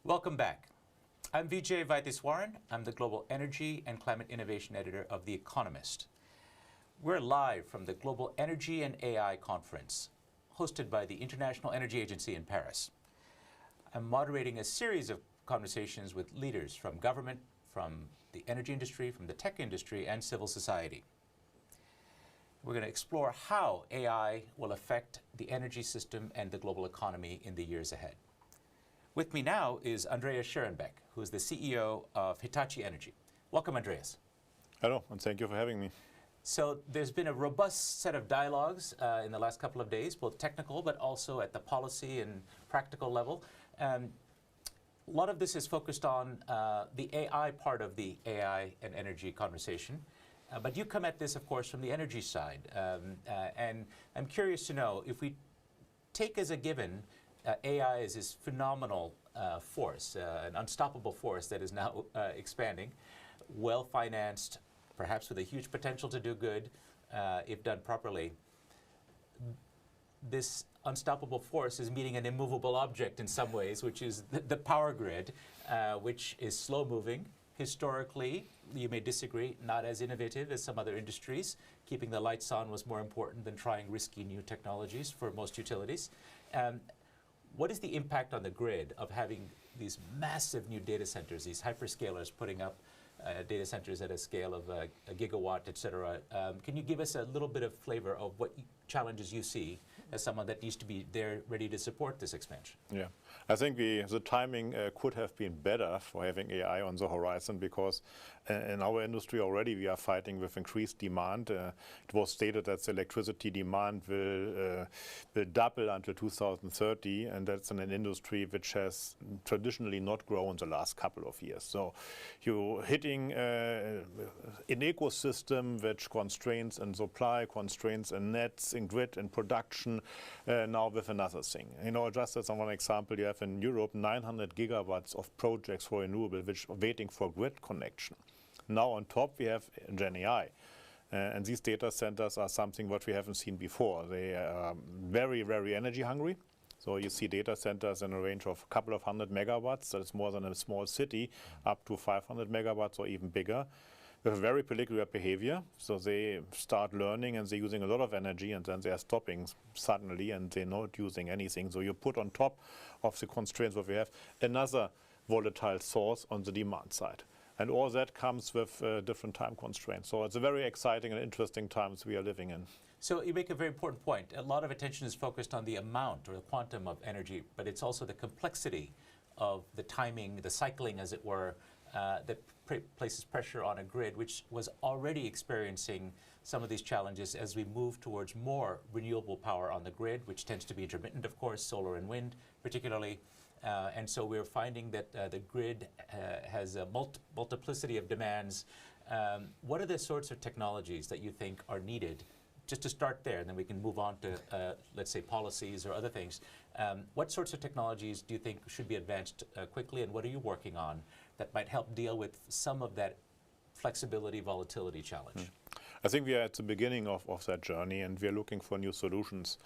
Welcome back. I'm Vijay Vaitheeswaran. I'm the Global Energy and Climate Innovation Editor of The Economist. We're live from the Global Energy and AI Conference, hosted by the International Energy Agency in Paris. I'm moderating a series of conversations with leaders from government, from the energy industry, from the tech industry, and civil society. We're going to explore how AI will affect the energy system and the global economy in the years ahead. With me now is Andreas Schierenbeck, who is the CEO of Hitachi Energy. Welcome, Andreas. Hello, and thank you for having me. So there's been a robust set of dialogues in the last couple of days, both technical but also at the policy and practical level. A lot of this is focused on the AI part of the AI and energy conversation. But you come at this, of course, from the energy side. And I'm curious to know, if we take as a given AI is this phenomenal force, an unstoppable force that is now expanding, well-financed, perhaps with a huge potential to do good if done properly. This unstoppable force is meeting an immovable object in some ways, which is the power grid, which is slow-moving. Historically, you may disagree, not as innovative as some other industries. Keeping the lights on was more important than trying risky new technologies for most utilities. What is the impact on the grid of having these massive new data centers, these hyperscalers putting up data centers at a scale of a gigawatt, et cetera? Can you give us a little bit of flavor of what challenges you see as someone that needs to be there ready to support this expansion? Yeah, I think the timing could have been better for having AI on the horizon, because in our industry already we are fighting with increased demand. It was stated that the electricity demand will double until 2030, and that's in an industry which has traditionally not grown the last couple of years. So you're hitting an ecosystem which constraints in supply, constraints in nets, in grid, in production, now with another thing. You know, just as one example, you have in Europe 900 gigawatts of projects for renewable which are waiting for grid connection. Now on top we have Gen AI. And these data centers are something what we haven't seen before. They are very, very energy hungry. So you see data centers in a range of a couple of hundred megawatts. That's more than a small city, up to 500 megawatts or even bigger. With a very particular behavior. So they start learning and they're using a lot of energy, and then they are stopping suddenly and they're not using anything. So you put on top of the constraints that we have another volatile source on the demand side. And all that comes with different time constraints. So it's a very exciting and interesting times we are living in. So you make a very important point. A lot of attention is focused on the amount or the quantum of energy, but it's also the complexity of the timing, the cycling, as it were, that places pressure on a grid, which was already experiencing some of these challenges as we move towards more renewable power on the grid, which tends to be intermittent, of course, solar and wind particularly. And so we're finding that the grid has a multiplicity of demands. What are the sorts of technologies that you think are needed? Just to start there, and then we can move on to, let's say, policies or other things. What sorts of technologies do you think should be advanced quickly, and what are you working on that might help deal with some of that flexibility, volatility challenge? I think we are at the beginning of that journey, and we are looking for new solutions.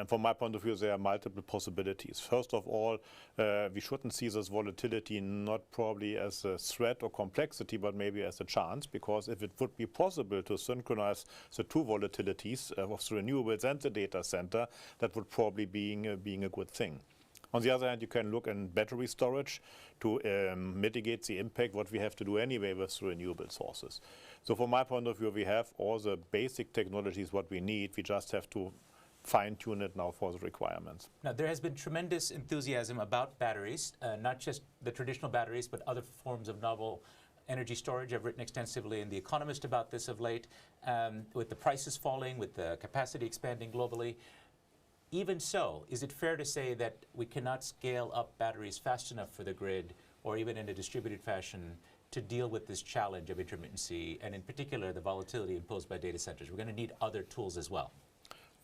From my point of view, there are multiple possibilities. First of all, we shouldn't see this volatility not probably as a threat or complexity, but maybe as a chance, because if it would be possible to synchronize the two volatilities of the renewables and the data center, that would probably being a good thing. On the other hand, you can look in battery storage to mitigate the impact what we have to do anyway with renewable sources. So from my point of view, we have all the basic technologies what we need. We just have to fine-tune it now for the requirements. Now, there has been tremendous enthusiasm about batteries, not just the traditional batteries, but other forms of novel energy storage. I've written extensively in The Economist about this of late, with the prices falling, with the capacity expanding globally. Even so, is it fair to say that we cannot scale up batteries fast enough for the grid, or even in a distributed fashion, to deal with this challenge of intermittency, and in particular the volatility imposed by data centers? We're going to need other tools as well.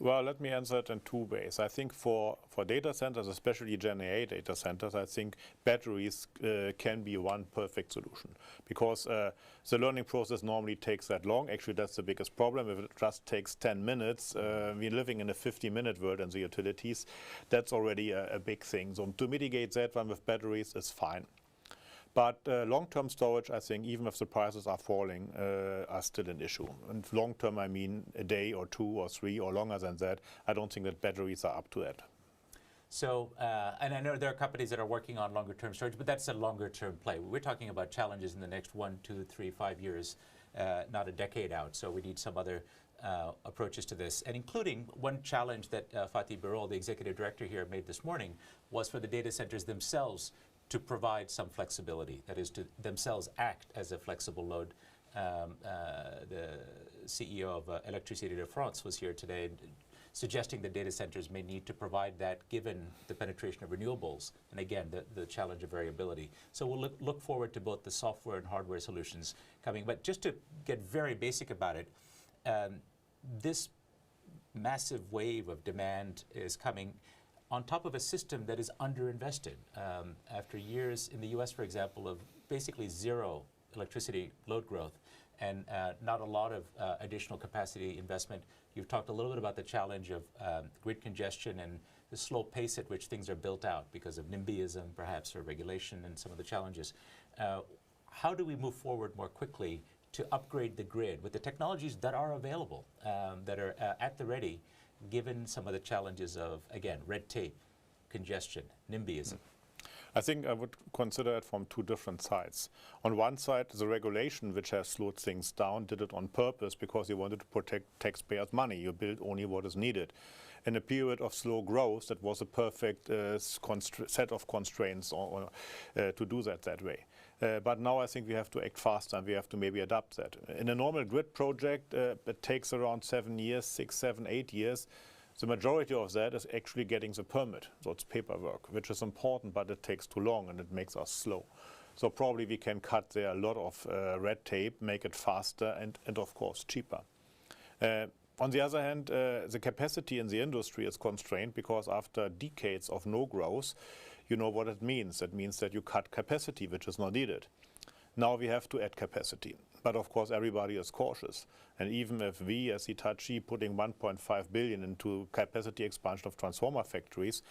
Well, let me answer it in two ways. I think for data centers, especially Gen AI data centers, I think batteries can be one perfect solution, because the learning process normally takes that long. Actually, that's the biggest problem. If it just takes 10 minutes, we're living in a 50-minute world in the utilities. That's already a big thing. So to mitigate that one with batteries is fine. But long-term storage, I think, even if the prices are falling, are still an issue. And long-term, I mean a day or 2 or 3 or longer than that. I don't think that batteries are up to that. So, and I know there are companies that are working on longer-term storage, but that's a longer-term play. We're talking about challenges in the next 1, 2, 3, 5 years, not a decade out. So we need some other approaches to this, and including one challenge that Fatih Birol, the executive director here, made this morning, was for the data centers themselves to provide some flexibility, that is, to themselves act as a flexible load. The CEO of Electricité de France was here today suggesting that data centers may need to provide that given the penetration of renewables, and again, the challenge of variability. So we'll look forward to both the software and hardware solutions coming. But just to get very basic about it, this massive wave of demand is coming on top of a system that is underinvested. After years in the US, for example, of basically zero electricity load growth and not a lot of additional capacity investment, you've talked a little bit about the challenge of grid congestion and the slow pace at which things are built out because of NIMBYism, perhaps, or regulation and some of the challenges. How do we move forward more quickly to upgrade the grid with the technologies that are available, that are at the ready, given some of the challenges of, again, red tape, congestion, NIMBYism? I think I would consider it from two different sides. On one side, the regulation, which has slowed things down, did it on purpose because you wanted to protect taxpayers' money. You build only what is needed. In a period of slow growth, that was a perfect set of constraints to do that way. But now I think we have to act faster and we have to maybe adapt that. In a normal grid project, it takes around 7 years, 6, 7, 8 years. The majority of that is actually getting the permit. So it's paperwork, which is important, but it takes too long and it makes us slow. So probably we can cut there a lot of red tape, make it faster and of course cheaper. On the other hand, the capacity in the industry is constrained because after decades of no growth, you know what it means. It means that you cut capacity, which is not needed. Now we have to add capacity. But of course, everybody is cautious. And even if we, as Hitachi, putting 1.5 billion into capacity expansion of transformer factories,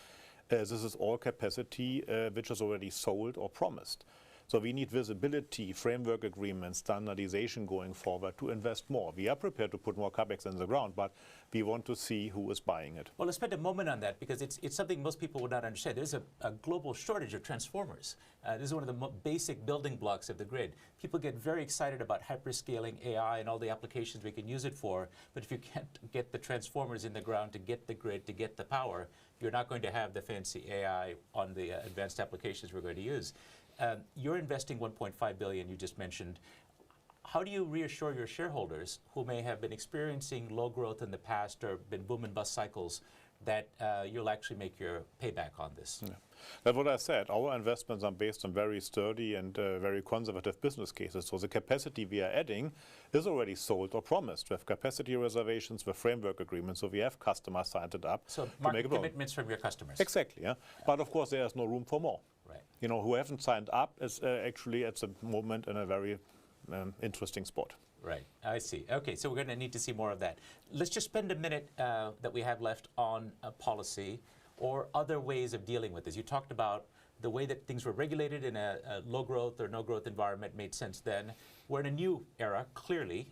this is all capacity which is already sold or promised. So we need visibility, framework agreements, standardization going forward to invest more. We are prepared to put more capex in the ground, but we want to see who is buying it. Well, let's spend a moment on that because it's something most people would not understand. There's a global shortage of transformers. This is one of the basic building blocks of the grid. People get very excited about hyperscaling AI and all the applications we can use it for, but if you can't get the transformers in the ground to get the grid, to get the power, you're not going to have the fancy AI on the advanced applications we're going to use. You're investing 1.5 billion, you just mentioned. How do you reassure your shareholders who may have been experiencing low growth in the past or been boom and bust cycles that you'll actually make your payback on this? Yeah. That's what I said. Our investments are based on very sturdy and very conservative business cases. So the capacity we are adding is already sold or promised. We have capacity reservations, with framework agreements, so we have customers signed it up. So market commitments from your customers. Exactly, yeah. But of course there is no room for more. Right. You know, who haven't signed up is actually at the moment in a very interesting spot. Right, I see. Okay, so we're going to need to see more of that. Let's just spend a minute that we have left on policy or other ways of dealing with this. You talked about the way that things were regulated in a low growth or no growth environment made sense then. We're in a new era, clearly.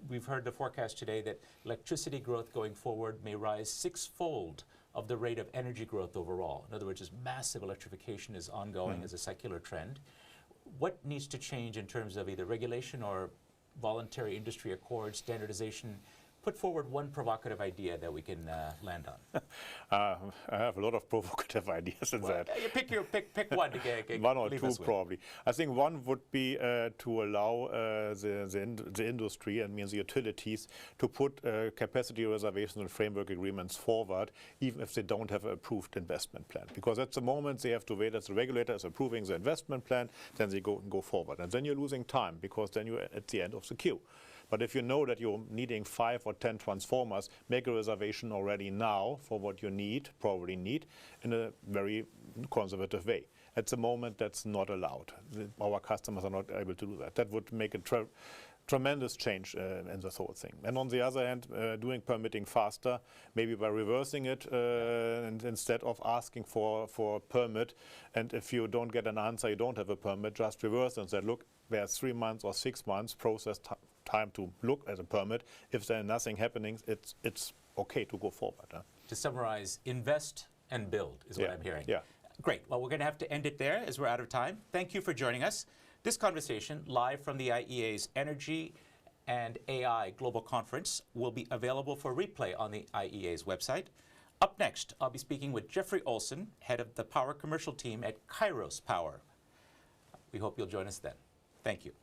We've heard the forecast today that electricity growth going forward may rise 6-fold of the rate of energy growth overall. In other words, this massive electrification is ongoing as a secular trend. What needs to change in terms of either regulation or voluntary industry accords, standardization? Put forward one provocative idea that we can land on. I have a lot of provocative ideas in that. You pick one to get one or two probably. I think one would be to allow the industry, and means the utilities, to put capacity reservations and framework agreements forward, even if they don't have an approved investment plan. Because at the moment they have to wait as the regulator is approving the investment plan, then they go forward. And then you're losing time, because then you're at the end of the queue. But if you know that you're needing 5 or 10 transformers, make a reservation already now for what you need, probably need, in a very conservative way. At the moment, that's not allowed. Our customers are not able to do that. That would make a tremendous change in this whole thing. And on the other hand, doing permitting faster, maybe by reversing it, and instead of asking for a permit, and if you don't get an answer, you don't have a permit, just reverse and say, look, there's 3 months or 6 months process time to look at a permit. If there's nothing happening, it's okay to go forward. To summarize, invest and build is what I'm hearing. Yeah. Great. Well, we're going to have to end it there as we're out of time. Thank you for joining us. This conversation, live from the IEA's Energy and AI Global Conference, will be available for replay on the IEA's website. Up next, I'll be speaking with Jeffrey Olson, head of the Power Commercial Team at Kairos Power. We hope you'll join us then. Thank you.